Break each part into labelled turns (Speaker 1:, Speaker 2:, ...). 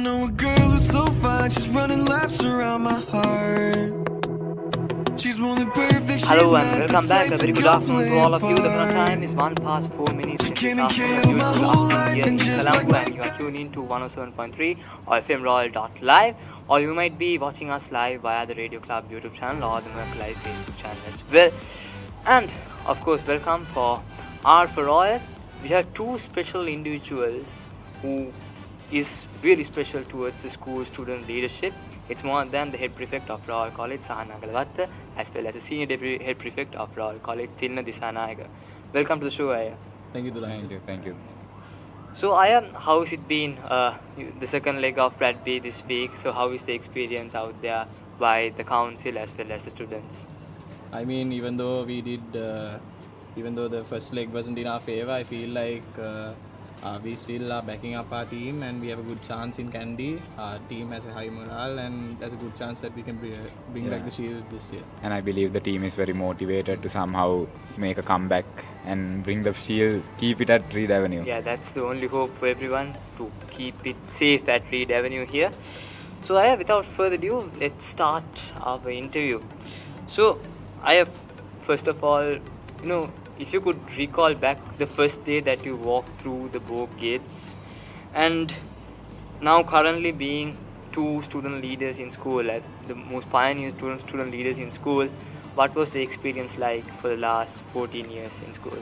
Speaker 1: know a girl who's so fine, she's running laps around my heart. She's more than perfect.
Speaker 2: Hello and welcome back. A very good afternoon to all of you. The current time is 1 past 4 minutes in this afternoon. Beautiful afternoon here in Colombo, and you are tuned in to 107.3 or FM Royal.live, or you might be watching us live via the Radio Club YouTube channel or the Merck Live Facebook channel as well. And of course, welcome for R for Royal. We have two special individuals who is really special towards the school student leadership. It's more than the head prefect of Royal College, Sahan Agalawatte, as well as the senior deputy head prefect of Royal College, Thilina Dissanayake. Welcome to the show, Aya.
Speaker 3: Thank you. Thank you.
Speaker 2: So, Aya, how has it been the second leg of Bradby this week? So, how is the experience out there by the council as well as the students?
Speaker 3: I mean, even though the first leg wasn't in our favor, I feel like we still are backing up our team, and we have a good chance in Kandy. Our team has a high morale, and there's a good chance that we can bring back the shield this year.
Speaker 4: And I believe the team is very motivated to somehow make a comeback and bring the shield, keep it at Reed Avenue.
Speaker 2: Yeah, that's the only hope for everyone, to keep it safe at Reed Avenue here. So, Aya, without further ado, let's start our interview. So, Aya, first of all, if you could recall back the first day that you walked through the Bow gates, and now currently being two student leaders in school, the most pioneer student leaders in school, what was the experience like for the last 14 years in school?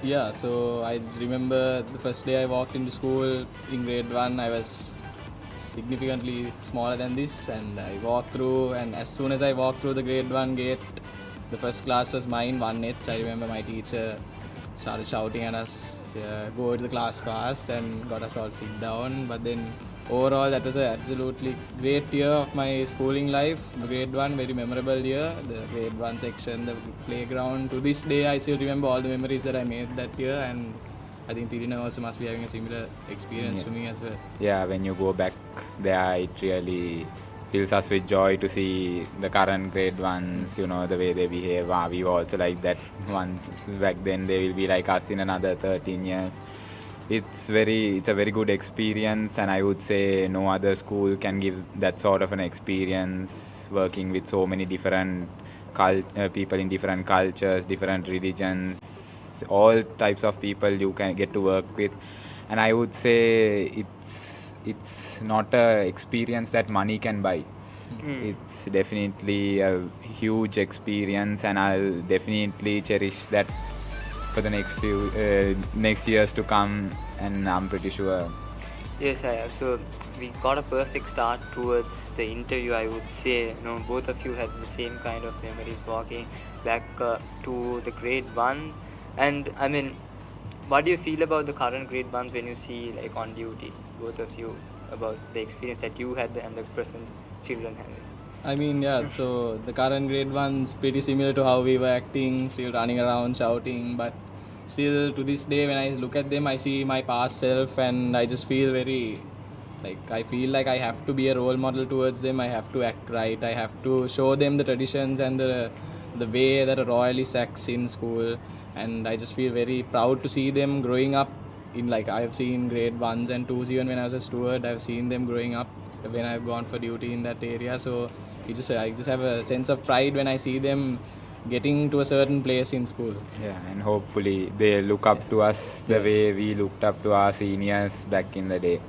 Speaker 3: Yeah, so I remember the first day I walked into school in grade 1, I was significantly smaller than this, and I walked through, and as soon as I walked through the grade 1 gate, the first class was mine, 1H. I remember my teacher started shouting at us, go to the class fast, and got us all sit down. But then overall, that was an absolutely great year of my schooling life. Grade 1, very memorable year. The grade 1 section, the playground. To this day, I still remember all the memories that I made that year, and I think Thilina also must be having a similar experience to me as well.
Speaker 4: Yeah, when you go back there, it really fills us with joy to see the current grade ones, the way they behave. We were also like that once back then. They will be like us in another 13 years. It's a very good experience, and I would say no other school can give that sort of an experience, working with so many different people in different cultures, different religions, all types of people you can get to work with. And I would say it's not a experience that money can buy. It's definitely a huge experience, and I'll definitely cherish that for the next years to come, and I'm pretty sure.
Speaker 2: Yes, I have. So we got a perfect start towards the interview, I would say. Both of you had the same kind of memories walking back to the grade 1. And I mean, what do you feel about the current grade 1s when you see like on duty, both of you, about the experience that you had and the present children having?
Speaker 3: I mean, yeah, so the current grade 1's pretty similar to how we were acting, still running around, shouting, but still to this day when I look at them, I see my past self, and I just feel I feel like I have to be a role model towards them. I have to act right. I have to show them the traditions and the way that a royalist acts in school. And I just feel very proud to see them growing up. I have seen grade 1s and 2s even when I was a steward. I've seen them growing up when I've gone for duty in that area. So I just have a sense of pride when I see them getting to a certain place in school.
Speaker 4: Yeah, and hopefully they look up to us the way we looked up to our seniors back in the day.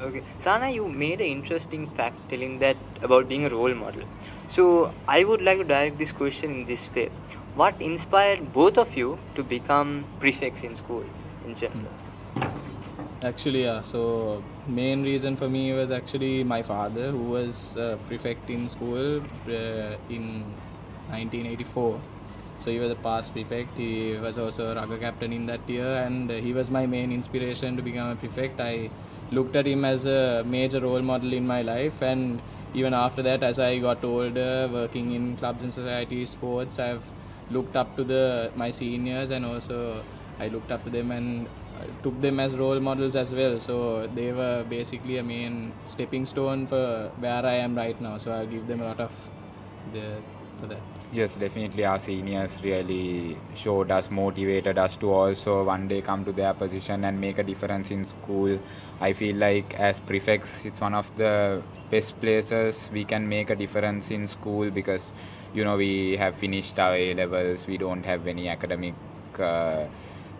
Speaker 2: Okay. Sana, you made an interesting fact telling that about being a role model. So I would like to direct this question in this way. What inspired both of you to become prefects in school in general?
Speaker 3: Actually, yeah. So main reason for me was actually my father, who was prefect in school in 1984. So he was a past prefect. He was also a rugby captain in that year, and he was my main inspiration to become a prefect. I looked at him as a major role model in my life, and even after that, as I got older, working in clubs and societies, sports, I've looked up to my seniors, and also I looked up to them and took them as role models as well. So they were basically a main stepping stone for where I am right now. So I'll give them a lot of for that.
Speaker 4: Yes, definitely our seniors really showed us, motivated us to also one day come to their position and make a difference in school. I feel like as prefects, it's one of the best places we can make a difference in school because, we have finished our A levels, we don't have any academic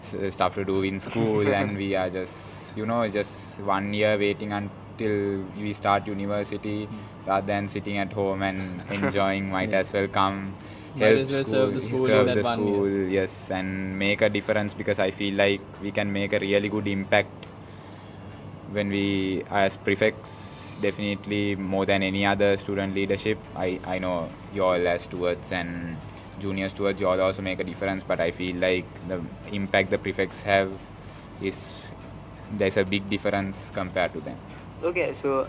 Speaker 4: stuff to do in school and we are just, just 1 year waiting until we start university rather than sitting at home and enjoying. Might as well come
Speaker 3: Might as well serve the school in that 1 year.
Speaker 4: Yes, and make a difference because I feel like we can make a really good impact when we as prefects. Definitely more than any other student leadership, I know you all as stewards and junior stewards, you all also make a difference, but I feel like the impact the prefects have there's a big difference compared to them.
Speaker 2: Okay, so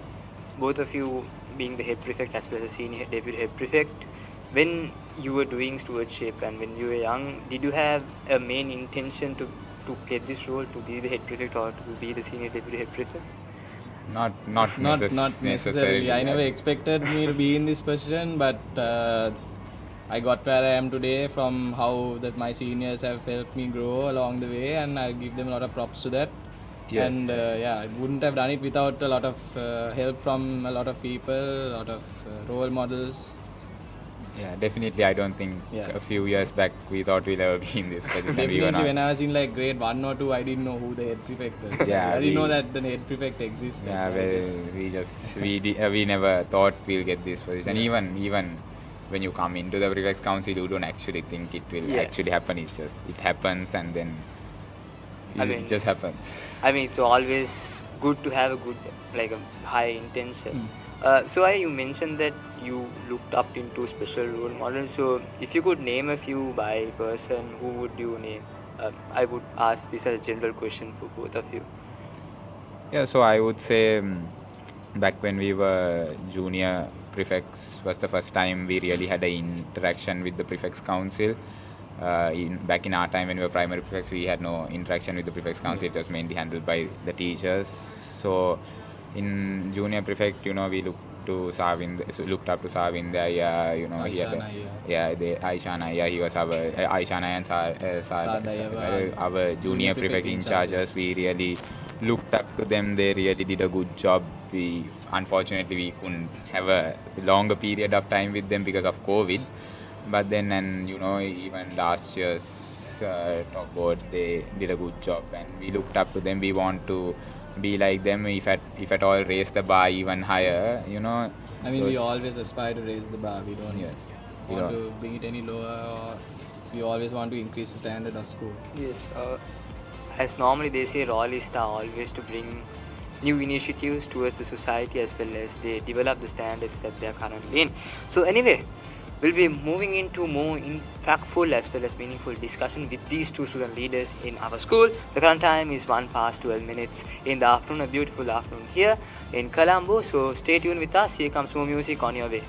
Speaker 2: both of you being the head prefect as well as a senior deputy head prefect, when you were doing stewardship and when you were young, did you have a main intention to get this role, to be the head prefect or to be the senior deputy head prefect?
Speaker 4: Not
Speaker 3: necessarily. I never expected me to be in this position, but I got where I am today from how that my seniors have helped me grow along the way, and I give them a lot of props to that.
Speaker 4: Yes.
Speaker 3: And I wouldn't have done it without a lot of help from a lot of people, a lot of role models.
Speaker 4: Yeah, definitely. I don't think a few years back we thought we'll ever be in this position.
Speaker 3: Definitely, when I was in like grade 1 or 2, I didn't know who the head prefect was. I didn't know that the head prefect existed.
Speaker 4: Yeah, we never thought we'll get this position. Even when you come into the prefects council, you don't actually think it will actually happen. It happens, and then it just happens.
Speaker 2: I mean, it's always good to have a high intention. So you mentioned that you looked up into special role models. So if you could name a few by person, who would you name? I would ask this as a general question for both of you.
Speaker 4: Yeah, so I would say back when we were junior prefects was the first time we really had an interaction with the prefects council. Back in our time when we were primary prefects, we had no interaction with the prefects council. It was mainly handled by the teachers. So in junior prefect, we looked up to Savinda. Aishana, he was Aishana and our junior prefect in charges. We really looked up to them. They really did a good job. Unfortunately we couldn't have a longer period of time with them because of COVID. But then, and even last year's top board, they did a good job, and we looked up to them. We want to be like them, if at all raise the bar even higher.
Speaker 3: I mean, we always aspire to raise the bar. We don't want to bring it any lower, or we always want to increase the standard of school.
Speaker 2: Yes, as normally they say, royalists are always to bring new initiatives towards the society as well as they develop the standards that they are currently in. So anyway, we'll be moving into more impactful as well as meaningful discussion with these two student leaders in our school. The current time is 1:12 in the afternoon, a beautiful afternoon here in Colombo. So stay tuned with us. Here comes more music on your way.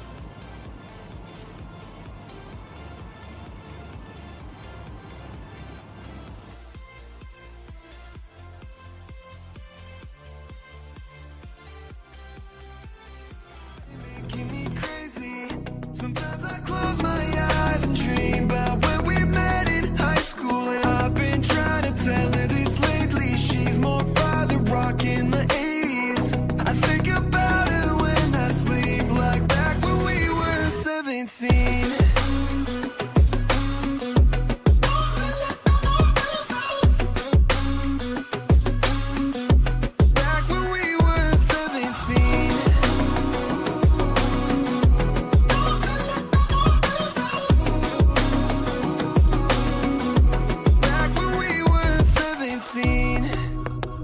Speaker 1: Making me crazy. Sometimes I close my eyes and dream about when we met in high school. And I've been trying to tell her this lately. She's more father rock in the 80s. I think about her when I sleep, like back when we were 17.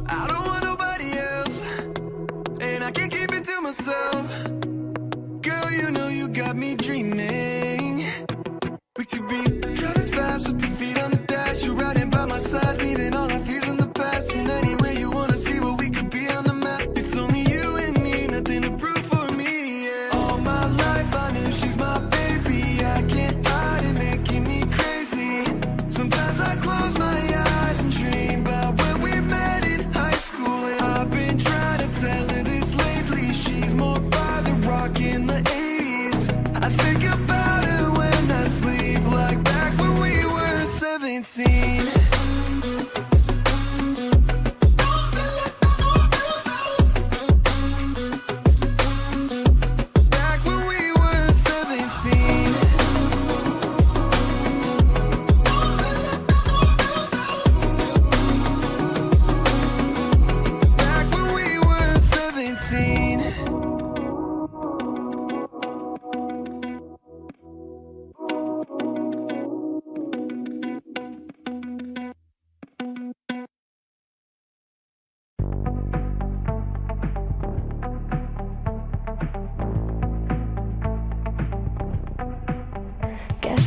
Speaker 1: I don't want nobody else, and I can't keep it to myself. Girl, you got me dreaming. We could be driving fast with 2 feet on the dash. You're riding by my side, leaving all our fears in the past. And anywhere you wanna see where we could be on the map. It's only you and me, nothing to prove for me, yeah. All my life I knew she's my baby. I can't hide it, making me crazy. Sometimes I close my eyes and dream about when we met in high school. And I've been trying to tell her this lately. She's more father rock in the 80s. I think about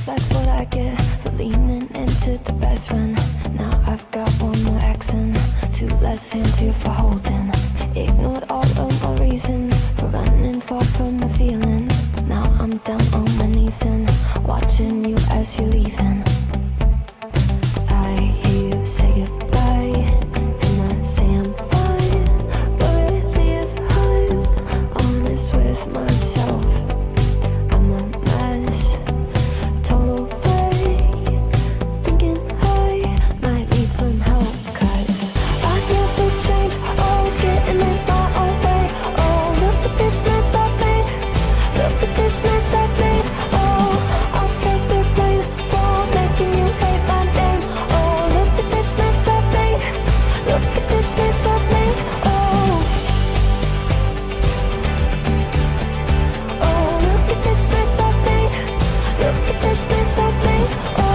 Speaker 5: that's what I get for leaning into the best friend. Now I've got one more accent, two less hands here for holding. Ignored all of my reasons for running far from my feelings. Now I'm down on my knees and watching you as you're leaving. I hear you say goodbye, and I say I'm fine, but really if I'm honest with myself, I'm a mess, total fake, thinking I might need some help, 'cause I never change, always getting in my own way. Oh, look at this mess I've made, look at this mess I've made. Oh, I'll take the blame for making you hate my name. Oh, look at this mess I've made, look at this mess I've made. Oh, oh, look at this mess I've made, look at this mess I've made. Oh,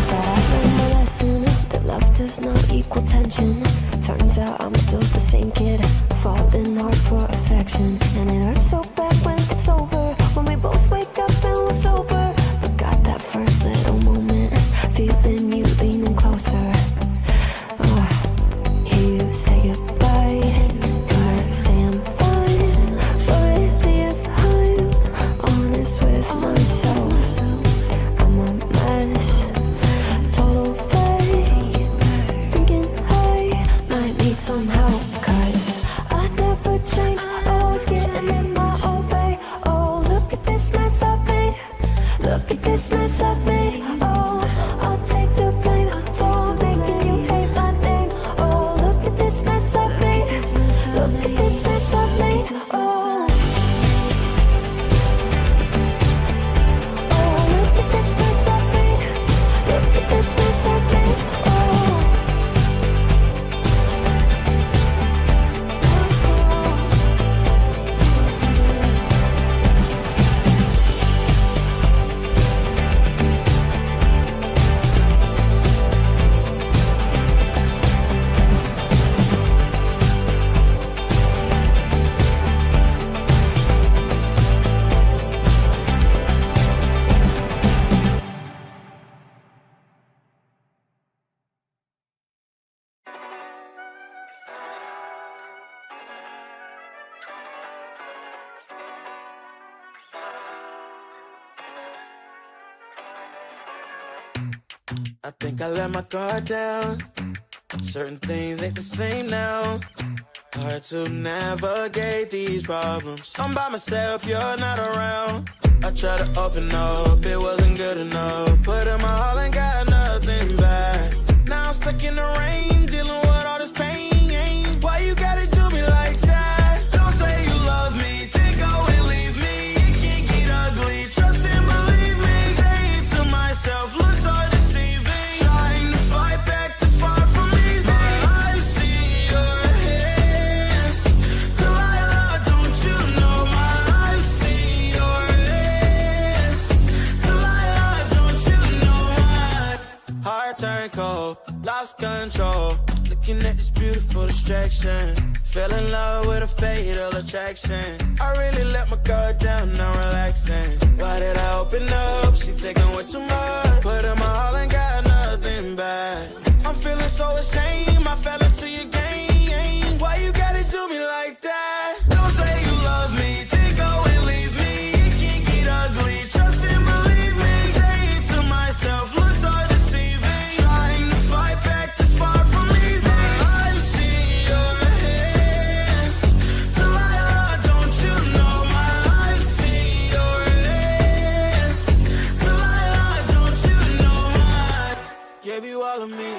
Speaker 5: but I've learned my lesson that love does not equal tension. Turns out I'm still the same kid, falling hard for affection. And it hurts so bad when it's over, when we both wake up and we're sober. But got that first little moment, feeling you leaning closer. Hear you say goodbye, and I say I'm fine, but really if I'm honest with myself, I'm a mess, total fake, thinking I might need some help, 'cause I never change, always getting in my own way. Oh, look at this mess I've made, look at this mess I've made. Oh, I'll take the blame for making you hate my name. Oh, look at this mess I've made, look at this mess I've made. Oh, oh, look at this mess I've made, look at this mess I've made. Oh,
Speaker 1: I think I let my guard down. Certain things ain't the same now. Hard to navigate these problems. I'm by myself, you're not around. I tried to open up, it wasn't good enough. Put in my all and got nothing back. Now I'm stuck in the rain, dealing with all this pain. Why you gotta do me like that? Don't say you love me, then go and leave me. It can't get ugly, trust and believe me. Saying to myself, looks so deceiving. Trying to fight back, this far from easy. I see your hands. Delilah, don't you know my life? See your hands. Delilah, don't you know my heart turned cold, lost control. Looking at this beautiful distraction. Fell in love with a fatal attraction. I really let my guard down, now relaxing. Why did I open up? She taking way too much. Put in my all and got nothing back. I'm feeling so ashamed, I fell into your game. Why you gotta do me like that? Don't say you love me, then go and leave me. It can't get ugly, trust and believe me. Saying to myself, looks so deceiving. Trying to fight back, this far from easy. I see your hands. Delilah, don't you know my life? See your hands. Delilah, don't you know my. Gave you all of me,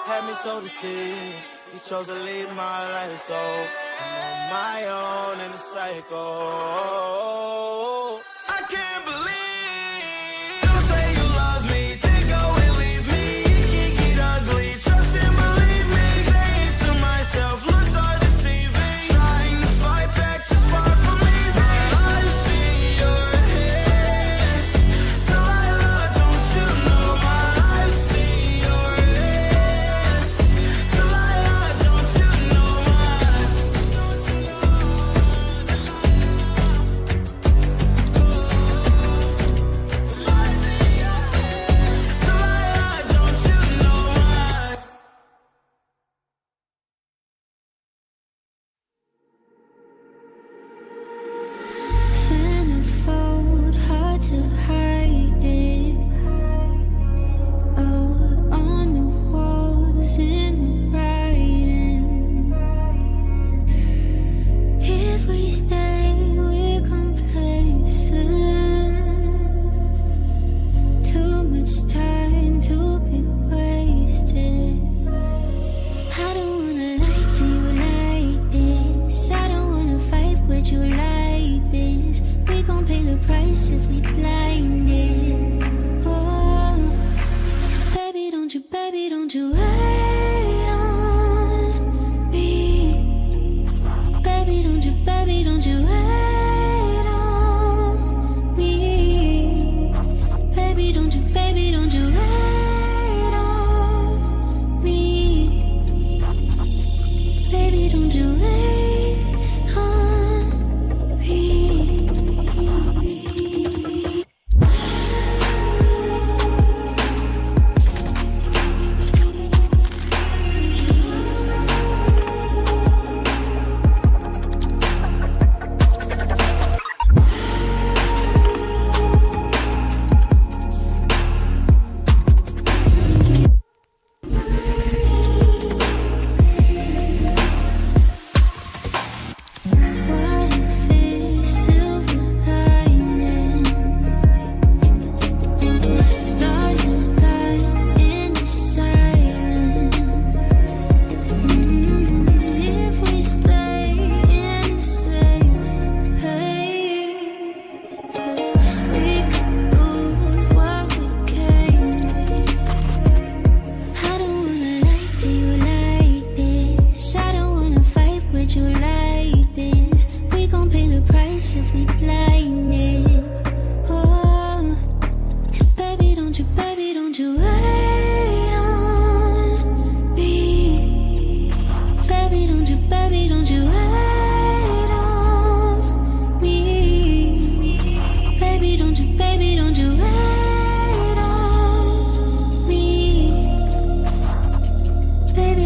Speaker 1: had me so deceived. You chose to lead my life, so I'm on my own in the cycle. I can't believe. Don't say you love me, then go and leave me. It can't get ugly, trust and believe me. Saying to myself, looks so deceiving. Trying to fight back, just far from easy. I see your hands. Delilah, don't you know my life? See your hands. Delilah, don't you know my.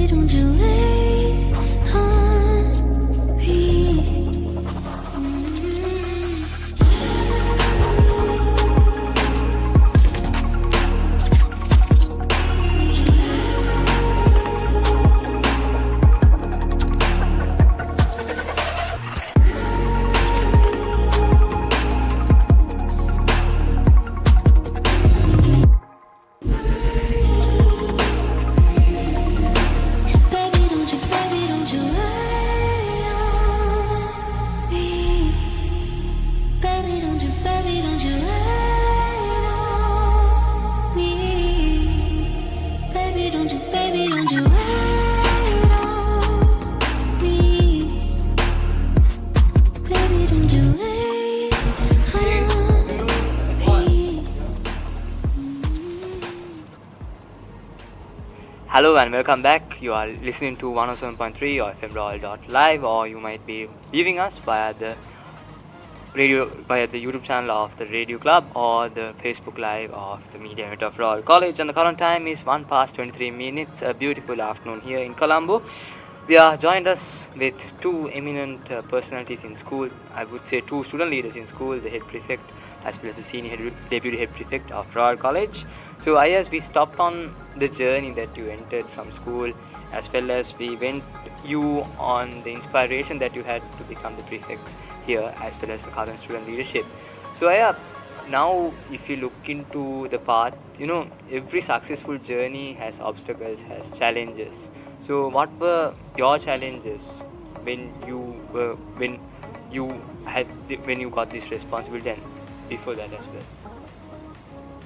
Speaker 5: Baby, don't you wait on me. Baby, don't you wait on me. Baby, don't you wait on me. Baby, don't you wait on me. Baby, don't you wait on me.
Speaker 2: Hello and welcome back. You are listening to 107.3 or FM Royal.live, or you might be viewing us via the YouTube channel of the Radio Club or the Facebook Live of the Media Unit of Royal College. And the current time is 1 past 23 minutes. A beautiful afternoon here in Colombo. We are joined us with two eminent personalities in school. I would say two student leaders in school, the head prefect as well as the deputy head prefect of Royal College. So as we stopped on the journey that you entered from school, as well as we went you on the inspiration that you had to become the prefects here, as well as the current student leadership. So now if you look into the path, every successful journey has obstacles, has challenges. So what were your challenges when you got this responsibility, and before that as well?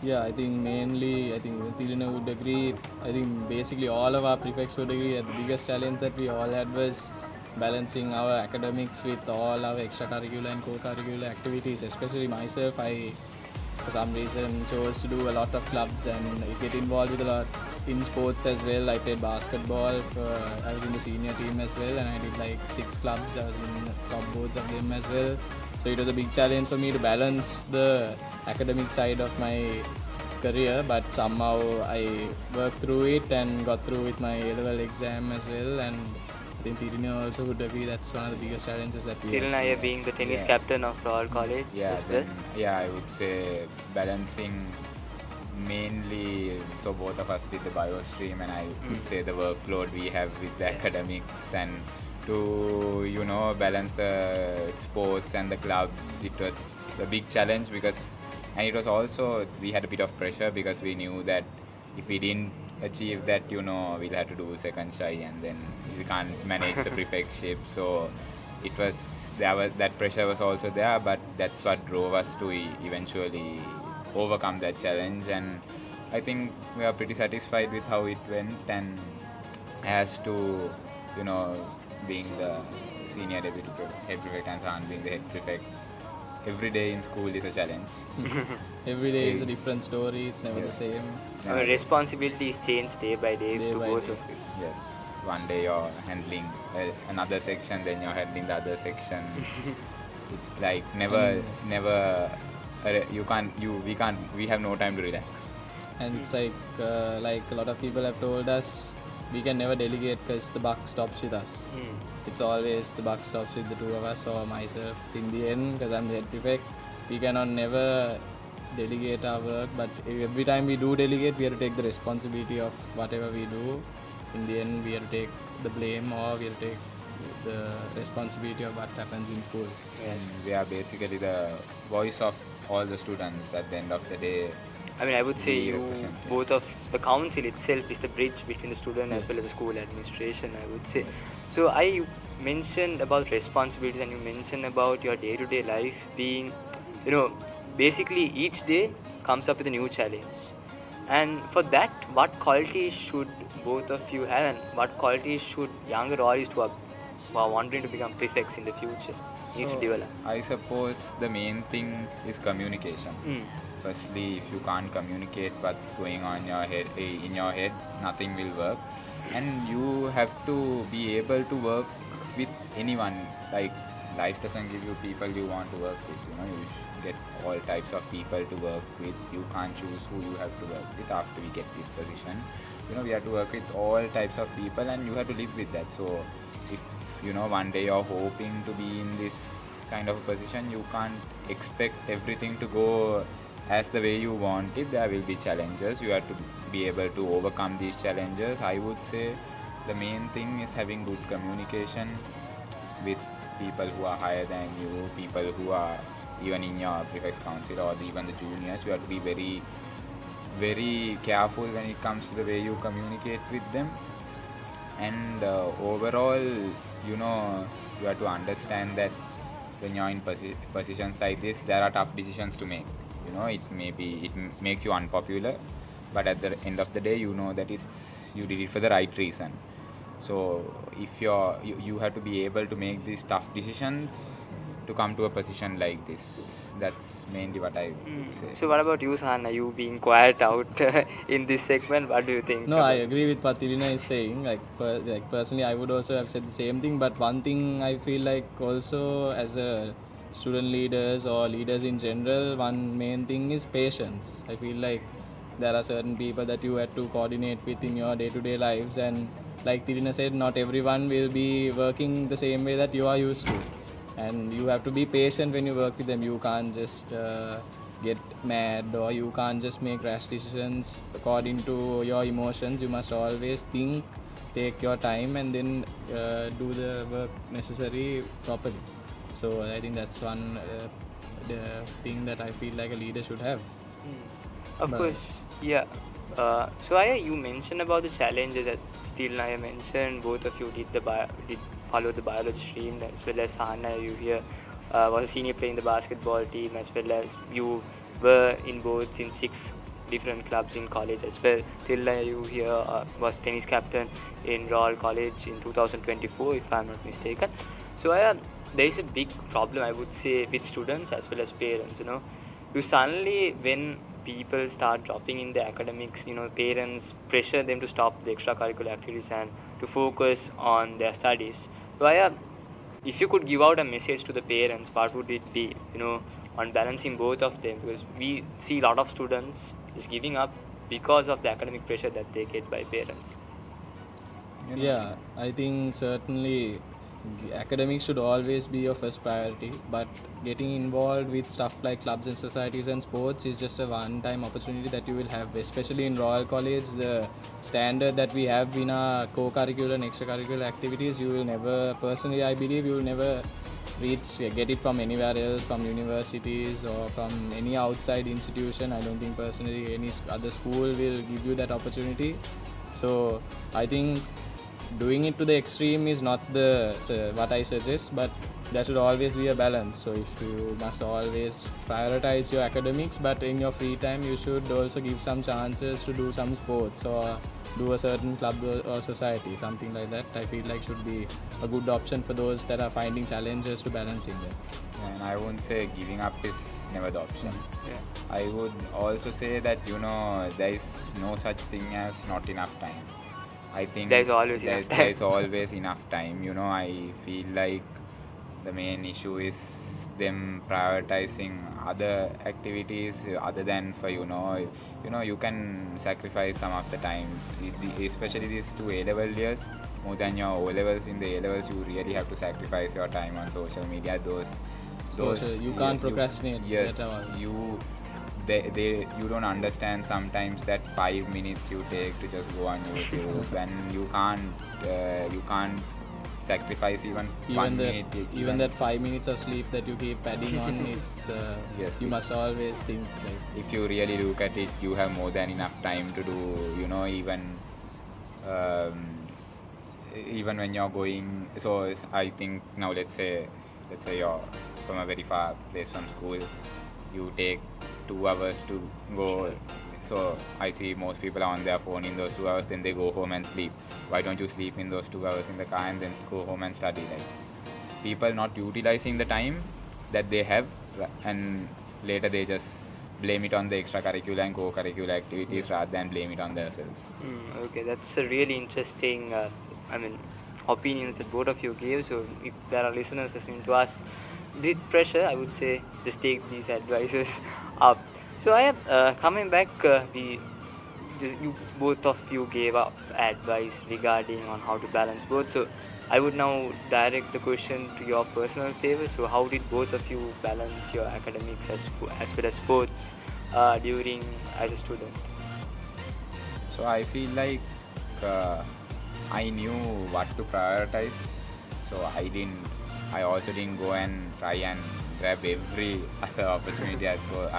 Speaker 3: Yeah, I think mainly, I think Thilina would agree. I think basically all of our prefects would agree that the biggest challenge that we all had was balancing our academics with all our extracurricular and co-curricular activities. Especially myself, I for some reason chose to do a lot of clubs and get involved with a lot in sports as well. I played basketball, I was in the senior team as well, and I did like 6 clubs. I was in the top boards of them as well. So it was a big challenge for me to balance the academic side of my career, but somehow I worked through it and got through with my A-level exam as well. And I think Thilina also would agree that's one of the biggest challenges that we
Speaker 2: Thilina,
Speaker 3: have.
Speaker 2: being the tennis captain of Royal College as well.
Speaker 4: I would say balancing mainly, so both of us did the bio stream, and I would say the workload we have with the academics, and to balance the sports and the clubs, it was a big challenge and it was also, we had a bit of pressure because we knew that if we didn't achieve that, we'll have to do second shy, and then we can't manage the prefectship. So that pressure was also there, but that's what drove us to eventually overcome that challenge. And I think we are pretty satisfied with how it went. And as to being the senior deputy head prefect and Sahan being the head prefect, every day in school is a challenge.
Speaker 3: Every day is a different story, it's never the same.
Speaker 2: Responsibilities change day by day to both of you.
Speaker 4: Yes, one day you're handling another section, then you're handling the other section. It's like we have no time to relax.
Speaker 3: And it's like a lot of people have told us, we can never delegate because the buck stops with us. It's always the buck stops with the two of us or myself in the end, because I'm the head prefect. We cannot never delegate our work, but every time we do delegate, we have to take the responsibility of whatever we do. In the end, we have to take the blame, or we have to take the responsibility of what happens in school.
Speaker 4: And we are basically the voice of all the students at the end of the day.
Speaker 2: I would say both of the council itself is the bridge between the student as well as the school administration, I would say. So I mentioned about responsibilities, and you mentioned about your day-to-day life being, basically each day comes up with a new challenge. And for that, what qualities should both of you have, and what qualities should younger Roris who are wanting to become prefects in the future need to develop?
Speaker 4: I suppose the main thing is communication. Firstly, if you can't communicate what's going on in your head, nothing will work. And you have to be able to work with anyone. Like, life doesn't give you people you want to work with. You get all types of people to work with. You can't choose who you have to work with after we get this position. We have to work with all types of people, and you have to live with that. So if one day you're hoping to be in this kind of a position, you can't expect everything to go as the way you want it. There will be challenges. You have to be able to overcome these challenges. I would say the main thing is having good communication with people who are higher than you, people who are even in your prefect's council or even the juniors. You have to be very, very careful when it comes to the way you communicate with them. And overall, you have to understand that when you're in positions like this, there are tough decisions to make. It makes you unpopular, but at the end of the day, you know that you did it for the right reason. So if you have to be able to make these tough decisions to come to a position like this. That's mainly what I would say.
Speaker 2: So what about you, Sahan? Are you being quiet out in this segment? What do you think?
Speaker 3: No, I agree with what Thilina is saying. Like personally, I would also have said the same thing. But one thing I feel like also as a student leaders or leaders in general, one main thing is patience. I feel like there are certain people that you have to coordinate with in your day-to-day lives, and like Thilina said, not everyone will be working the same way that you are used to, and you have to be patient when you work with them. You can't just get mad, or you can't just make rash decisions according to your emotions. You must always think, take your time, and then do the work necessary properly. So I think that's one the thing that I feel like a leader should have.
Speaker 2: Of course, yeah. So Aya, you mentioned about the challenges that still I mentioned. Both of you did follow the biology stream, as well as Hannah, you here was a senior player in the basketball team, as well as you were in 6 different clubs in college as well. Thilina, you here was tennis captain in Royal College in 2024, if I'm not mistaken. So there is a big problem, I would say, with students as well as parents. You suddenly, when people start dropping in the academics, parents pressure them to stop the extracurricular activities and to focus on their studies. So if you could give out a message to the parents, what would it be, on balancing both of them? Because we see a lot of students is giving up because of the academic pressure that they get by parents.
Speaker 3: Yeah, I think certainly academics should always be your first priority, but getting involved with stuff like clubs and societies and sports is just a one-time opportunity that you will have, especially in Royal College. The standard that we have in our co-curricular and extracurricular activities, you will never, personally I believe, you will never get it from anywhere else, from universities or from any outside institution. I don't think personally any other school will give you that opportunity. So I think doing it to the extreme is not what I suggest, but there should always be a balance. So if you must always prioritize your academics, but in your free time you should also give some chances to do some sports or do a certain club or society, something like that. I feel like should be a good option for those that are finding challenges to balancing them.
Speaker 4: And I won't say giving up is never the option.
Speaker 2: Yeah.
Speaker 4: I would also say that there is no such thing as not enough time. I think
Speaker 2: There is always enough time.
Speaker 4: There is always enough time. I feel like the main issue is them prioritizing other activities other than for you can sacrifice some of the time, especially these 2 A-level years. More than your O-levels. In the A-levels, you really have to sacrifice your time on social media.
Speaker 3: You can't procrastinate.
Speaker 4: Yes, you don't understand sometimes that 5 minutes you take to just go on YouTube and you can't sacrifice even 1 minute.
Speaker 3: Even that 5 minutes of sleep that you keep adding on, it's
Speaker 4: yes,
Speaker 3: you must always think like,
Speaker 4: if you really look at it, you have more than enough time to do even when you're going. So I think now let's say you're from a very far place from school, you take 2 hours to go.
Speaker 2: Sure.
Speaker 4: So I see most people are on their phone in those 2 hours, then they go home and sleep. Why don't you sleep in those 2 hours in the car and then go home and study? It's people not utilizing the time that they have, and later they just blame it on the extracurricular and co-curricular activities rather than blame it on themselves.
Speaker 2: Okay, that's a really interesting opinions that both of you gave. So if there are listeners listening to us with pressure, I would say just take these advices up. So I have coming back, you both of you gave up advice regarding on how to balance both. So I would now direct the question to your personal favor. So how did both of you balance your academics as well as sports during as a student?
Speaker 4: So I feel like I knew what to prioritize. So I also didn't go and try and grab every other opportunity as well.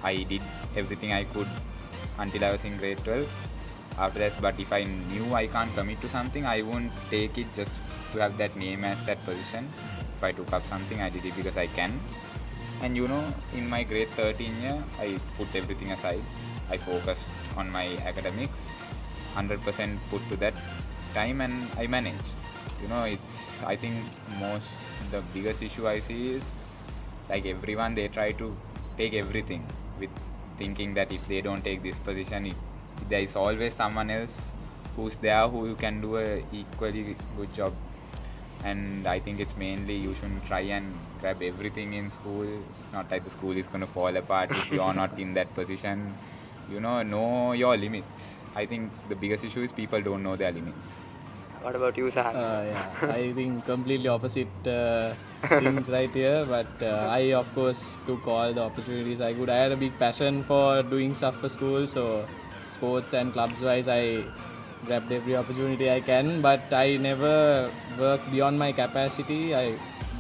Speaker 4: I did everything I could until I was in grade 12. After that, but if I knew I can't commit to something, I won't take it just to have that name as that position. If I took up something, I did it because I can. And in my grade 13 year, I put everything aside. I focused on my academics, 100% put to that time, and I managed. I think the biggest issue I see is like everyone, they try to take everything with thinking that if they don't take this position, there is always someone else who's there who can do a equally good job. And I think it's mainly you shouldn't try and grab everything in school. It's not like the school is going to fall apart if you're not in that position. Know your limits. I think the biggest issue is people don't know their limits.
Speaker 2: What about you, Sahan?
Speaker 3: Yeah, I think completely opposite things right here. But I, of course, took all the opportunities I could. I had a big passion for doing stuff for school. So sports and clubs wise, I grabbed every opportunity I can. But I never worked beyond my capacity. I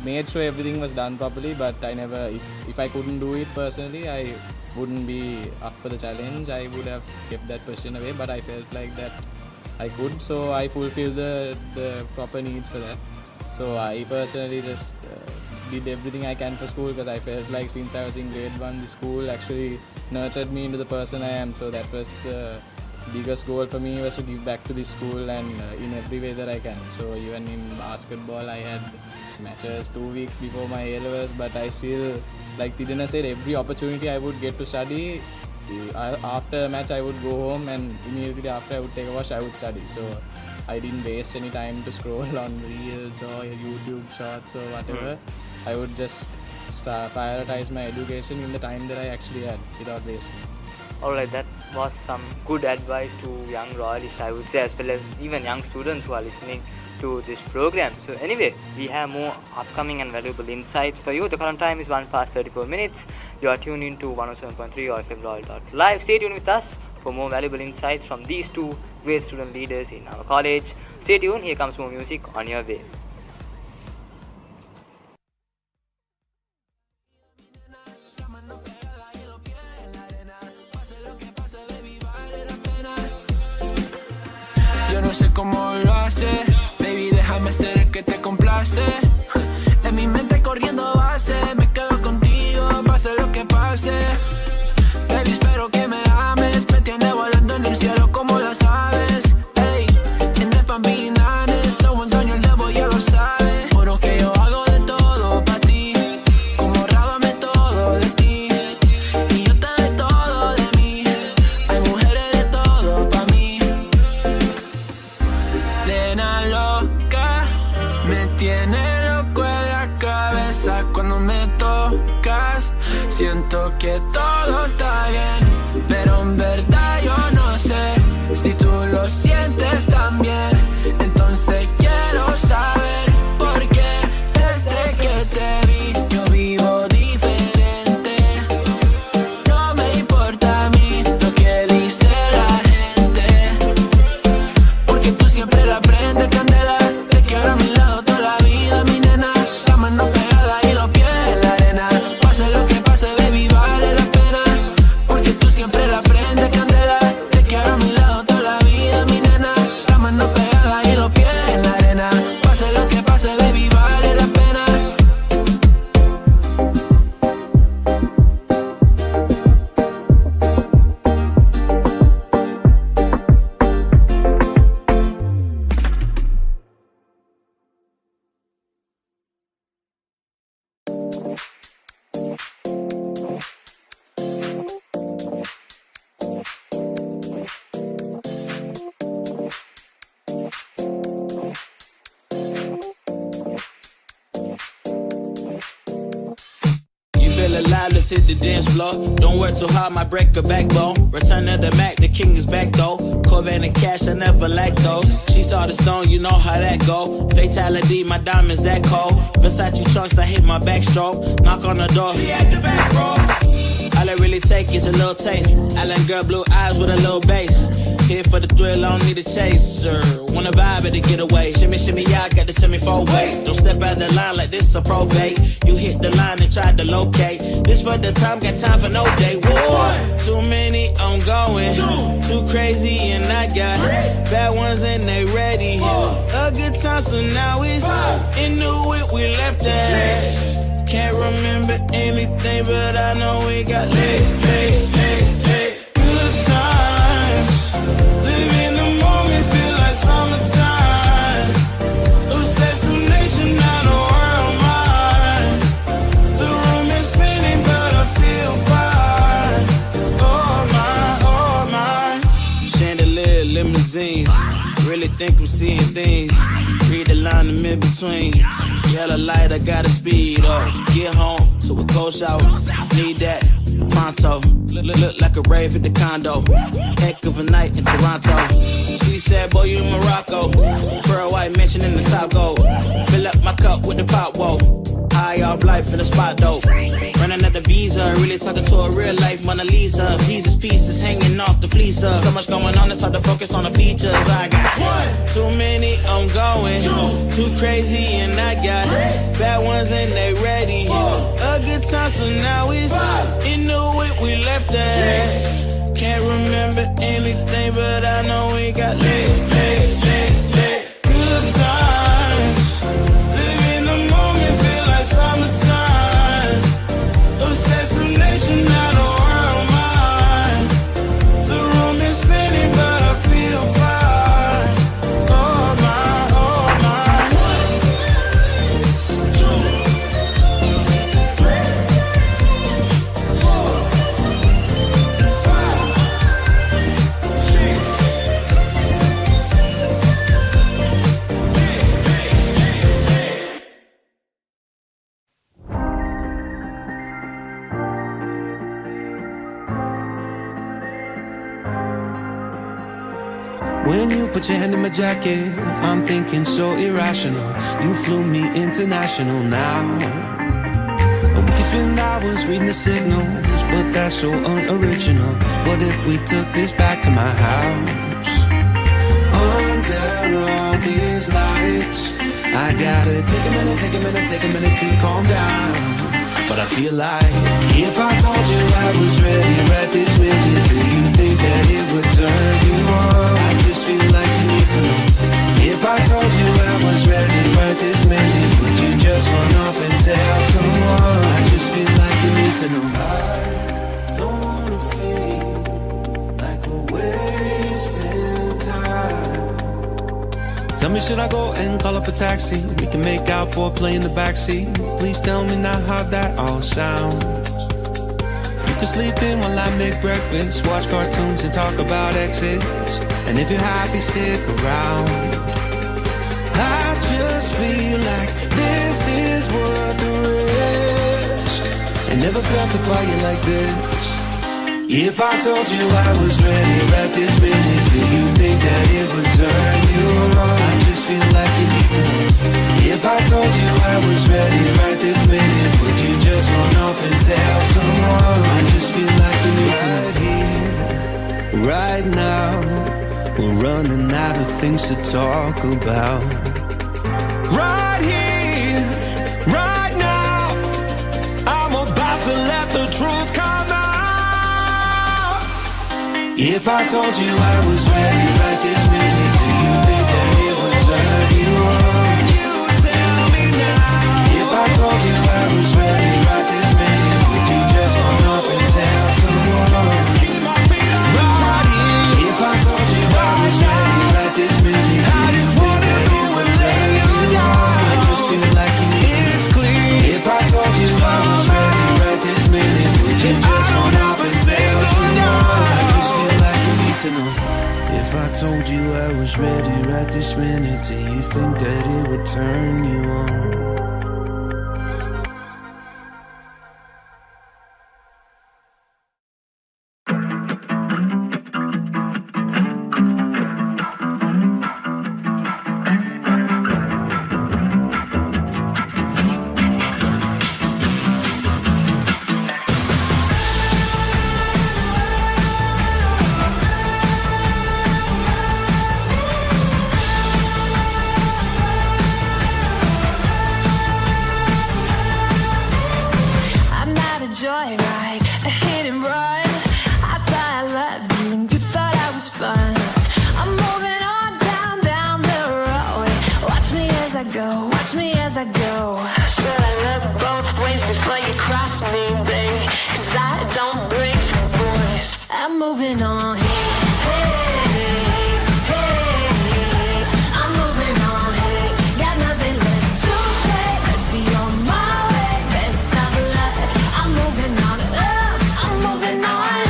Speaker 3: made sure everything was done properly. But I never, if I couldn't do it personally, I wouldn't be up for the challenge. I would have kept that position away. But I felt like that I could, so I fulfilled the proper needs for that. So I personally just did everything I can for school because I felt like since I was in grade 1, the school actually nurtured me into the person I am. So that was the biggest goal for me, was to give back to this school and in every way that I can. So even in basketball, I had matches 2 weeks before my A-levels, but I still, like Thilina said, every opportunity I would get to study, after a match I would go home and immediately after I would take a wash, I would study. So I didn't waste any time to scroll on reels or YouTube shorts or whatever. I would just prioritize my education in the time that I actually had without wasting.
Speaker 2: Alright, that was some good advice to young royalists, I would say, as well as even young students who are listening to this program. So anyway, we have more upcoming and valuable insights for you. The current time is 1 past 34 minutes. You are tuned into 107.3 or FM Royal.live. Stay tuned with us for more valuable insights from these two great student leaders in our college. Stay tuned, here comes more music on your way.
Speaker 1: Yo no sé cómo lo hace, baby, déjame ser el que te complace. En mi mente corriendo base, me quedo contigo, pase lo que pase. Baby, espero que me ames, me tiene volando en el cielo como las aves. Ey, en el Pambinanes, no one on your level, ya lo sabes. Juro que yo hago de todo pa' ti, como rábame todo de ti. Y yo te doy todo de mí, hay mujeres de todo pa' mí. Nena loca, me tiene loco en la cabeza cuando me tocas. Siento que todo está bien, pero en verdad yo no sé si tú lo sientes también. Entonces quiero saber por qué desde que te vi yo vivo diferente. No me importa a mí lo que dice la gente, porque tú siempre la prendes candela. Te quiero a mi lado toda la vida, mi nena. La mano pegada y los pies en la arena. Pase lo que pase, baby, vale la pena, porque
Speaker 6: Ladies hit the dance floor. Don't work too hard, might break a backbone. Return of the Mac, the king is back though. Corvette and cash, I never lack those. She saw the stone, you know how that go. Fatality, my diamonds that cold. Versace trunks, I hit my backstroke. Knock on the door, she at the back, bro. All I really take is a little taste. Island girl, blue eyes with a little bass. Here for the thrill, I don't need a chaser. Wanna vibe at the getaway. Shimmy, shimmy, yeah, I got the semi-4-way. Don't step out the line like this a probate. You hit the line and try to locate. This for the time, got time for no day. One, too many, I'm going. Too crazy and I got bad ones and they ready. A good time, so now it's into it, we left that. Can't remember anything, but I know we got lit. Good times, live in the moment, feel like summertime. Obsessed with nature, not a world mine. The room is spinning, but I feel fine. Oh my. Chandelier, limousines, really think I'm seeing things. Read the line in between. Yellow light, I gotta speed up. Get home to a cold shower. Need that pronto. Look like a rave at the condo. Heck of a night in Toronto. She said, boy, you in Morocco. Pearl white mention in the top gold. Fill up my cup with the pop, whoa. High off life in the spot, though. Running out the visa, really talking to a real life Mona Lisa. Jesus pieces hanging off the fleecer. So much going on, it's hard to focus on the features. I got too many, I'm going. Too crazy and I got bad ones and they ready. A good time, so now it's into it, we left that. Can't remember anything, but I know we got lit. Good times, live in the moment, feel like summertime. Obsessed with nature, not a world mine. The room is spinning, but I feel fine. Oh my, oh my. 1, 2, 3, 4, 6.
Speaker 1: When you put your hand in my jacket, I'm thinking so irrational. You flew me international now. We can spend hours reading the signals, but that's so unoriginal. What if we took this back to my house? Under all these lights, I gotta take a minute to calm down. But I feel like if I told you I was ready right this minute, do you think that it would turn you on? I just feel like you need to know. If I told you I was ready right this minute, would you just run off and tell someone? I just feel like you need to know. I don't wanna feel like we're wasting time. Tell me, should I go and call up a taxi? We can make out for a play in the backseat. Please tell me now how that all sounds. You can sleep in while I make breakfast, watch cartoons and talk about exits. And if you're happy, stick around. I just feel like this is worth the risk. I never felt a fire like this. If I told you I was ready right this minute, do you think that it would turn you on? I just feel like you need to know. If I told you I was ready right this minute, would you just run off and tell someone? I just feel like you need to know. Right here, right now, we're running out of things to talk about. Right here, right now, I'm about to let the truth come out. If I told you I was ready right this minute, do you think that it would turn you on? You tell me now. If I told you I was ready right this minute, would you just run off and tell someone? Keep my feet on the ground. If I told you I was ready right this minute, I just wanna do and lay you down. I just feel like you need to. It's clear. If I told you I was ready right this minute, would you just run off and tell someone? I just feel like you need to know. If I told you I was ready right this minute, do you think that it would turn you on?
Speaker 5: go. Watch me as I go.
Speaker 7: Should I look both ways before you cross me, baby? 'Cause I don't break for boys.
Speaker 5: I'm moving on. Hey, hey, I'm moving on. Hey, got nothing left to say. Let's be on my way. Best of luck. I'm moving on. I'm moving on.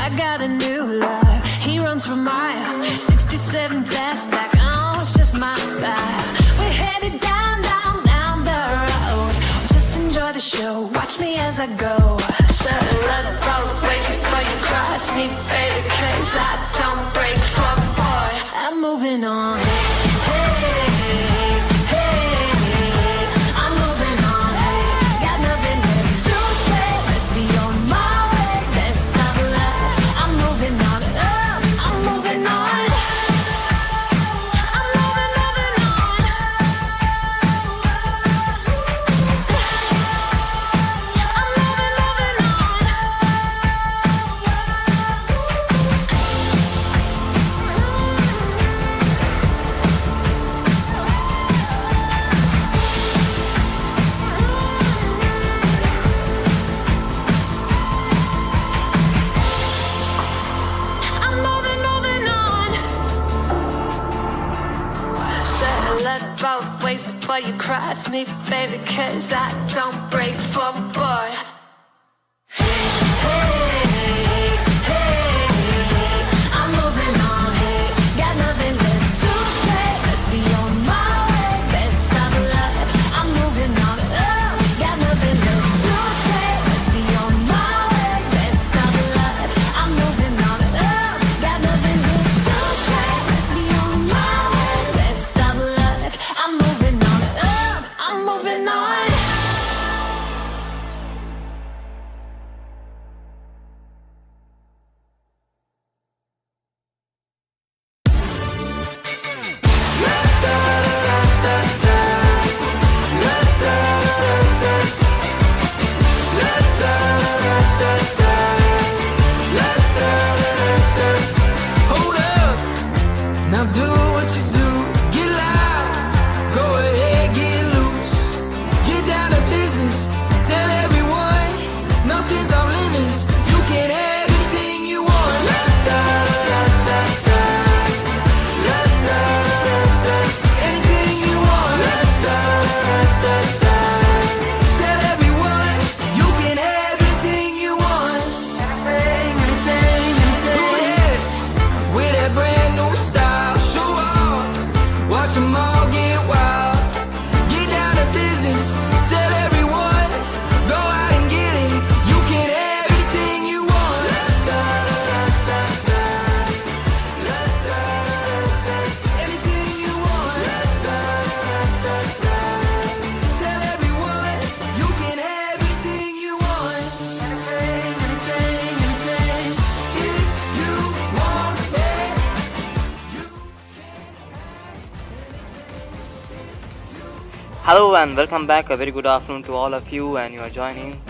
Speaker 5: I got a new love. He runs for miles. 67 fastback. Oh, it's just my style. We're headed down, down, down the road. Just enjoy the show. Watch me as I go.
Speaker 7: Should I look both ways before you cross me, baby? 'Cause I don't break for boys.
Speaker 5: I'm moving on. Hey, hey, I'm moving on. Hey, got nothing left to say. Let's be on my way. Best of luck. I'm moving on. I'm moving on. I'm moving, moving on. I'm moving, moving on. I'm moving, moving on.
Speaker 7: Should I look both ways before you cross me, baby? 'Cause I don't break for boys.
Speaker 5: I'm moving on. Hey, got nothing left to say. Let's be on my way. Best of luck. I'm moving on. Got nothing left to say. Let's be on my way. Best of luck. I'm moving on. Got nothing left to say. Let's be on my way. Best of luck. I'm moving on. I'm moving on.
Speaker 1: Hold up, now do what you do. Get loud, go ahead, get loose. Get down to business, tell everyone nothing's off limits. You can have anything you want. La da da da da da. La da da da. Anything you want. La da da da da. Tell everyone you can have anything you want. Oh yeah, with that brand new style, show off, watch them all get wild. Get down to business, tell everyone, go out and get it. You can have anything you want. La da da da da. La da da da. Anything you want. La da da da. Tell everyone you can have anything you want. Anything, if you want it.
Speaker 2: Hello and welcome back. A very good afternoon to all of you, and you are joining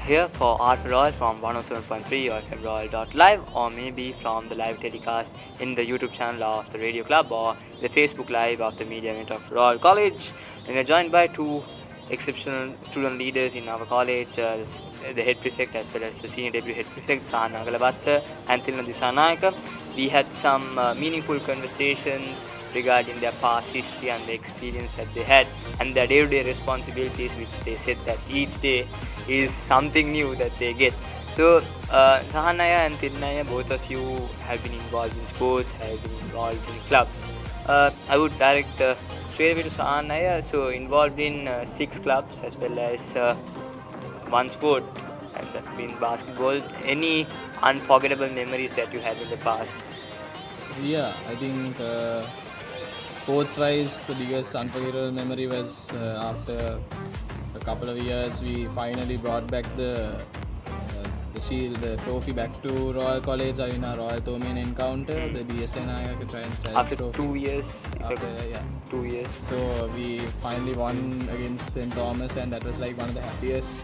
Speaker 2: here for Art Royal from 107.3 or FMRoyal.live, or maybe from the live telecast in the YouTube channel of the Radio Club or the Facebook Live of the Media Unit of Royal College. And we are joined by two exceptional student leaders in our college, the head prefect as well as the senior deputy head prefect, Sahan Agalawatte and Thilina Dissanayake. We had some meaningful conversations regarding their past history and the experience that they had and their day-to-day responsibilities, which they said that each day is something new that they get. So Sahanaya and Thilina, both of you have been involved in sports, have been involved in clubs. I would direct straight away to Sahanaya. So involved in 6 clubs as well as one sport, and that's been basketball. Any unforgettable memories that you had in the past?
Speaker 3: Yeah, I think sports-wise, the biggest unforgettable memory was after a couple of years, we finally brought back the shield, the trophy back to Royal College in our Royal Thomian encounter, the Dissanayake Challenge
Speaker 2: After
Speaker 3: Trophy.
Speaker 2: 2 years,
Speaker 3: After, yeah.
Speaker 2: 2 years.
Speaker 3: So we finally won against St. Thomas, and that was like one of the happiest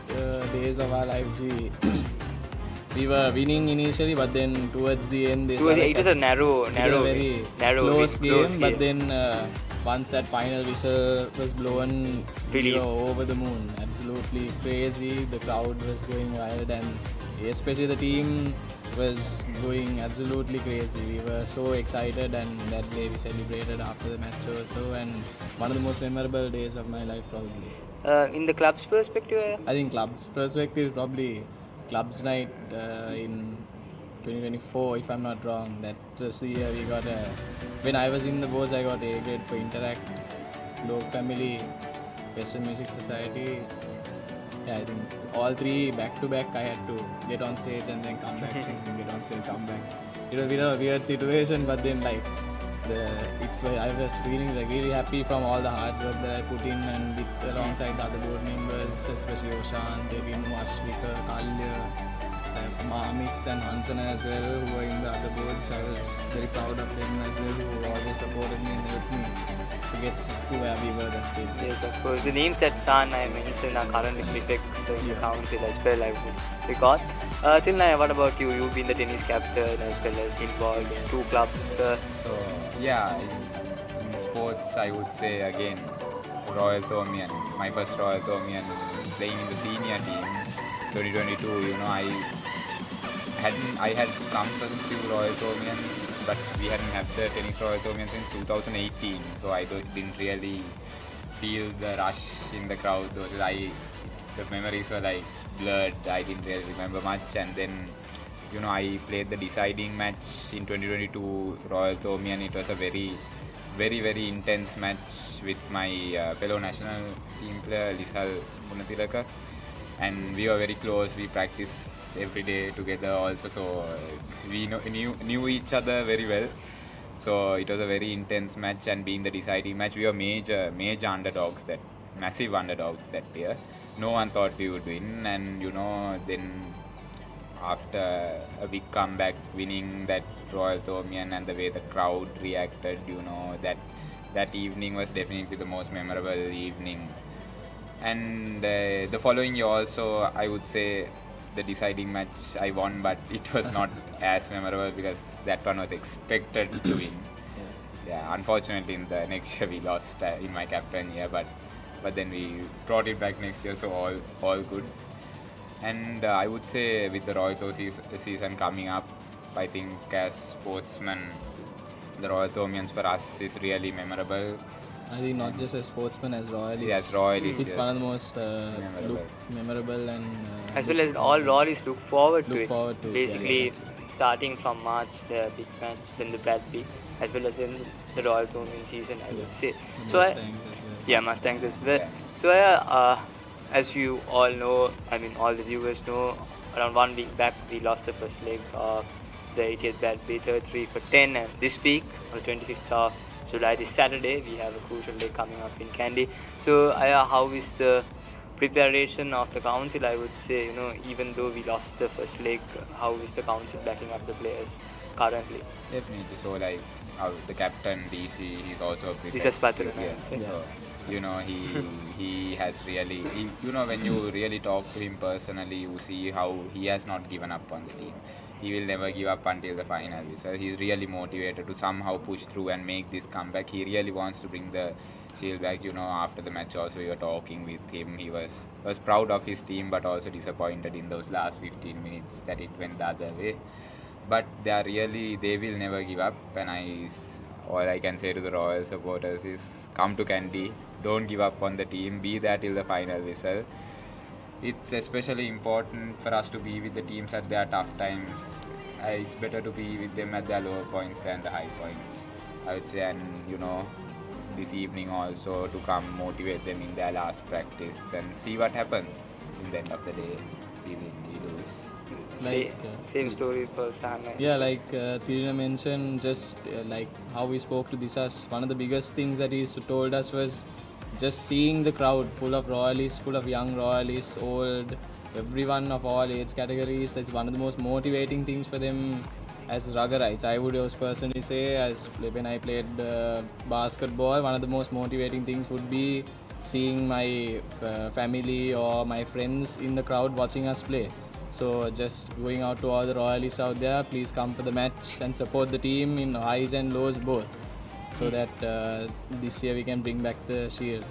Speaker 3: days of our lives. We we were winning initially, but then towards the end,
Speaker 2: It was a narrow
Speaker 3: very close
Speaker 2: win,
Speaker 3: game. But then once that final whistle was blown, we
Speaker 2: Relief.
Speaker 3: were over the moon. Absolutely crazy. The crowd was going wild, and especially the team was going absolutely crazy. We were so excited, and that day we celebrated after the match also, and one of the most memorable days of my life probably.
Speaker 2: In the club's perspective,
Speaker 3: I think club's perspective, probably club's night in 2024, if I'm not wrong. That was the year we got when I was in the boards, I got A grade for Interact, Log Family, Western Music Society. Yeah, I think all three back to back. I had to get on stage and then come back, and get on stage, come back. It was a bit of a weird situation, but then like I was feeling like really happy from all the hard work that I put in, and with alongside the other board members, especially Oshan, Devin, Ashvika, Kalya, Amit and Hansan as well, who were in the other boards. I was very proud of them as well, who always supported me and helped me to get to where we were that day.
Speaker 2: yes, of course. The names that Sahan I mentioned are currently prefects in the council as well, I would recall. Thilina, what about you? You've been the tennis captain as well as involved in 2 clubs.
Speaker 4: So yeah, in sports I would say again Royal Thomian. My first Royal Thomian playing in the senior team 2022. I had come to a few Royal Thomians, but we hadn't had the tennis Royal Thomian since 2018. So I didn't really feel the rush in the crowd. The memories were like blurred. I didn't really remember much, and then I played the deciding match in 2022 Royal Thomian. It was a very, very, very intense match with my fellow national team player Lisal Gunatilaka, and we were very close. We practiced every day together also, so we knew each other very well. So it was a very intense match, and being the deciding match, we were major underdogs, massive underdogs that year. No one thought we would win, and then after a big comeback, winning that Royal Thomian, and the way the crowd reacted, that evening was definitely the most memorable evening. And the following year also, I would say the deciding match I won, but it was not as memorable because that one was expected to win. Yeah, unfortunately in the next year we lost in my captain year, but then we brought it back next year, so all good. And I would say with the Royal Tho season coming up, I think as sportsmen, the Royal Thomians for us is really memorable.
Speaker 3: I think not just as sportsman, as royalists.
Speaker 4: Yes, royalists.
Speaker 3: It's one of the most memorable and
Speaker 2: As well as all royalists look forward to it.
Speaker 3: forward to it,
Speaker 2: Basically,
Speaker 3: yeah,
Speaker 2: starting from March, the big match, then the Bradby, as well as then the Royal Thomian season, I would say. So
Speaker 3: Mustangs as well.
Speaker 2: yeah, Mustangs as well.
Speaker 4: Yeah.
Speaker 2: So as you all know, all the viewers know, around 1 week back we lost the first leg of the 80th Bradby 33 for 10, and this week on the 25th of July, this Saturday, we have a crucial leg coming up in Kandy. So how is the preparation of the council? I would say, even though we lost the first leg, how is the council backing up the players currently?
Speaker 4: Definitely. So like the captain DC, he's also a prefect.
Speaker 2: This is Patran.
Speaker 4: Yes. So he has really, when you really talk to him personally, you see how he has not given up on the team. He will never give up until the final whistle. He's really motivated to somehow push through and make this comeback. He really wants to bring the shield back. After the match also we were talking with him. He was proud of his team, but also disappointed in those last 15 minutes that it went the other way. But they will never give up, and all I can say to the Royal supporters is come to Kandy, don't give up on the team, be there till the final whistle. It's especially important for us to be with the teams at their tough times. It's better to be with them at their lower points than the high points, I would say. And this evening also to come motivate them in their last practice and see what happens. In the end of the day, we win, we lose.
Speaker 2: Same story for Sahan.
Speaker 3: Yeah, like Thilina mentioned, just like how we spoke to Disas, one of the biggest things that he told us was just seeing the crowd full of royalists, full of young royalists, old, everyone of all age categories. That's one of the most motivating things for them as Rugerites. I would also personally say, as when I played basketball, one of the most motivating things would be seeing my family or my friends in the crowd watching us play. So just going out to all the royalists out there, please come for the match and support the team in highs and lows both, so that this year we can bring back the shield.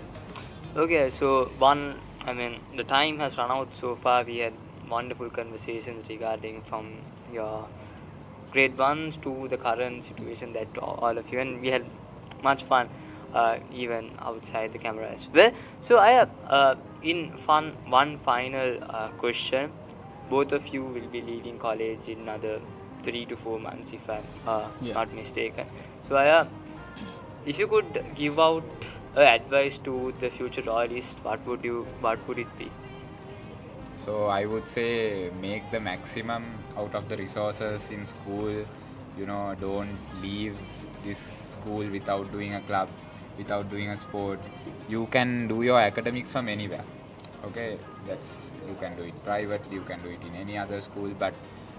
Speaker 2: Okay, so the time has run out so far. We had wonderful conversations regarding from your grade ones to the current situation that all of you, and we had much fun even outside the camera as well. So I have one final question. Both of you will be leaving college in another 3 to 4 months, if I'm not mistaken. So if you could give out advice to the future royalists, what would it be?
Speaker 4: So I would say make the maximum out of the resources in school. Don't leave this school without doing a club, without doing a sport. You can do your academics from anywhere. Okay, you can do it privately, you can do it in any other school, but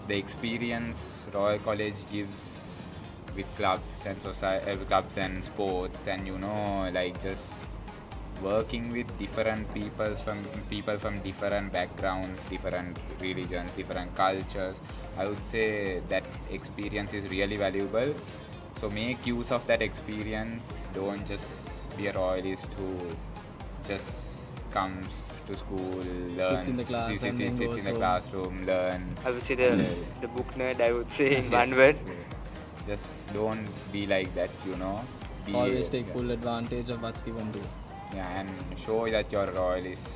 Speaker 4: the experience Royal College gives with clubs and clubs and sports, and just working with different people from different backgrounds, different religions, different cultures, I would say that experience is really valuable. So make use of that experience. Don't just be a royalist who just comes to school, learns,
Speaker 3: Sits in the class and then
Speaker 4: sits
Speaker 3: goes
Speaker 4: in the
Speaker 3: home.
Speaker 4: classroom, learn.
Speaker 2: I would say the book nerd, I would say, in one word.
Speaker 4: Just don't be like that, Be,
Speaker 3: Always take full advantage of what's given to you.
Speaker 4: Yeah, and show that you're a royalist.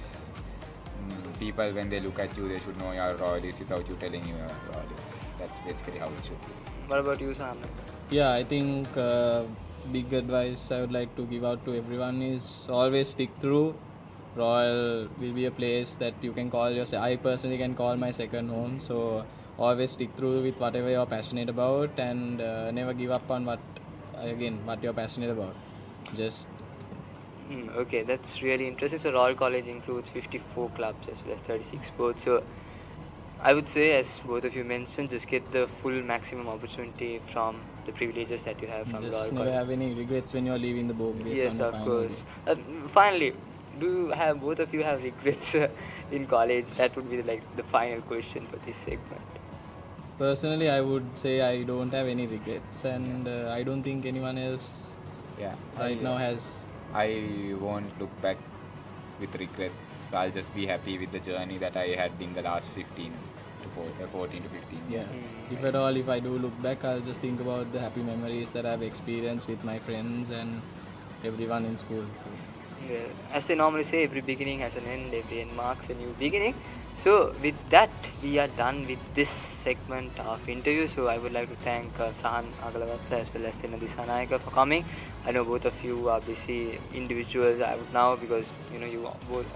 Speaker 4: People, when they look at you, they should know you're a royalist without you telling you're a royalist. That's basically how it should be.
Speaker 2: What about you, Sahan?
Speaker 3: Yeah, I think big advice I would like to give out to everyone is always stick through. Royal will be a place that you can call yourself. I personally can call my second home. So always stick through with whatever you're passionate about, and never give up on what you're passionate about. Just
Speaker 2: Okay, that's really interesting. So Royal College includes 54 clubs as well as 36 sports. So I would say, as both of you mentioned, just get the full maximum opportunity from the privileges that you have from Royal
Speaker 3: just never
Speaker 2: College.
Speaker 3: have any regrets when you're leaving the book gates.
Speaker 2: Yes,
Speaker 3: on the
Speaker 2: of
Speaker 3: final
Speaker 2: course.
Speaker 3: day.
Speaker 2: Finally, both of you have regrets in college? That would be the final question for this segment.
Speaker 3: Personally, I would say I don't have any regrets, and I don't think anyone else
Speaker 4: Yeah.
Speaker 3: right now has.
Speaker 4: I won't look back with regrets. I'll just be happy with the journey that I had in the last 14 to 15
Speaker 3: Yeah.
Speaker 4: years.
Speaker 3: If at all, if I do look back, I'll just think about the happy memories that I've experienced with my friends and everyone in school. So.
Speaker 2: Well, as they normally say, every beginning has an end, every end marks a new beginning. So with that, we are done with this segment of interview. So I would like to thank Sahan Agalawatte as well as Thilina Dissanayake for coming. I know both of you are busy individuals now, because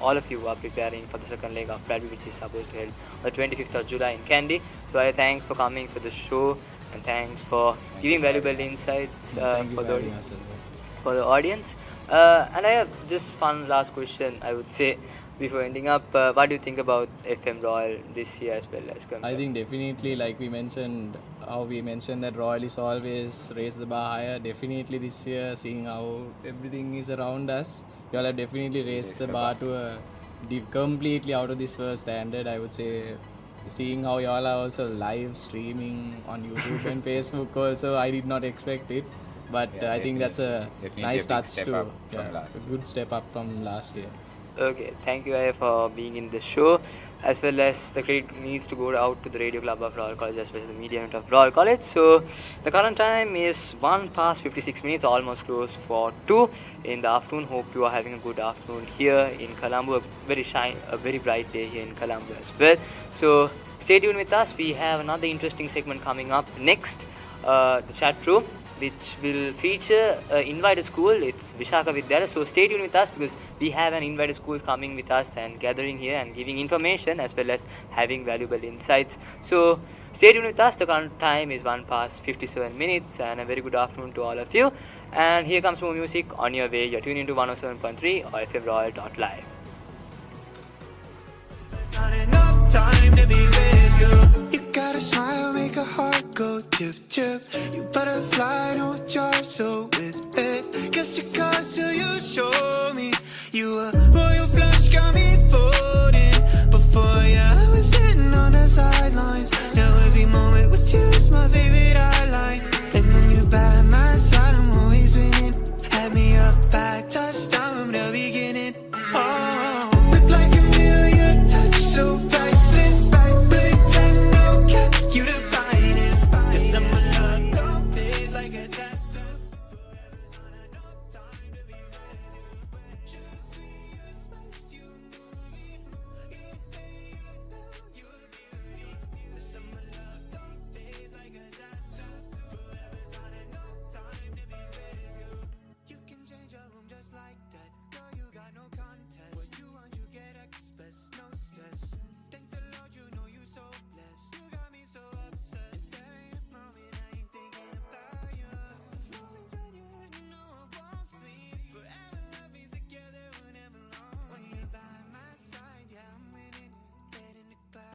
Speaker 2: all of you are preparing for the second leg of rugby, which is supposed to held on the 25th of July in Kandy. So thanks for coming for the show, and thanks for giving valuable insights
Speaker 3: Thank you
Speaker 2: for
Speaker 3: for having us as well.
Speaker 2: for the audience. And I have just one last question, I would say, before ending up. What do you think about FM Royal this year as well as
Speaker 3: I think definitely, like we mentioned that Royal is always raise the bar higher. Definitely this year, seeing how everything is around us, you all have definitely raised the bar to a completely out of this world standard. I would say, seeing how you all are also live streaming on YouTube and Facebook also, I did not expect it. But I think that's a
Speaker 4: definitely
Speaker 3: nice
Speaker 4: a big
Speaker 3: touch
Speaker 4: step
Speaker 3: to
Speaker 4: up from last
Speaker 3: a good step up from last year.
Speaker 2: Okay, thank you Aya, for being in the show, as well as the credit needs to go out to the Radio Club of Royal College as well as the media unit of Royal College. So the current time is 1:56, almost close for 2 in the afternoon. Hope you are having a good afternoon here in Colombo. A very bright day here in Colombo as well. So stay tuned with us. We have another interesting segment coming up next, the chat room, which will feature invited school. It's Vishaka Vidyalaya. So stay tuned with us, because we have an invited school coming with us and gathering here and giving information as well as having valuable insights. So stay tuned with us. The current time is 1:57, and a very good afternoon to all of you. And here comes more music on your way. You're tuned into 107.3 or fmroyal.live.
Speaker 1: Not enough time to be with you. You gotta smile, make a heart go tip tip. You butterfly, no charge, so with it. Just because till you show me you a royal flush, got me folding. Before you, I was sitting on the sidelines. Now every moment with you is my favorite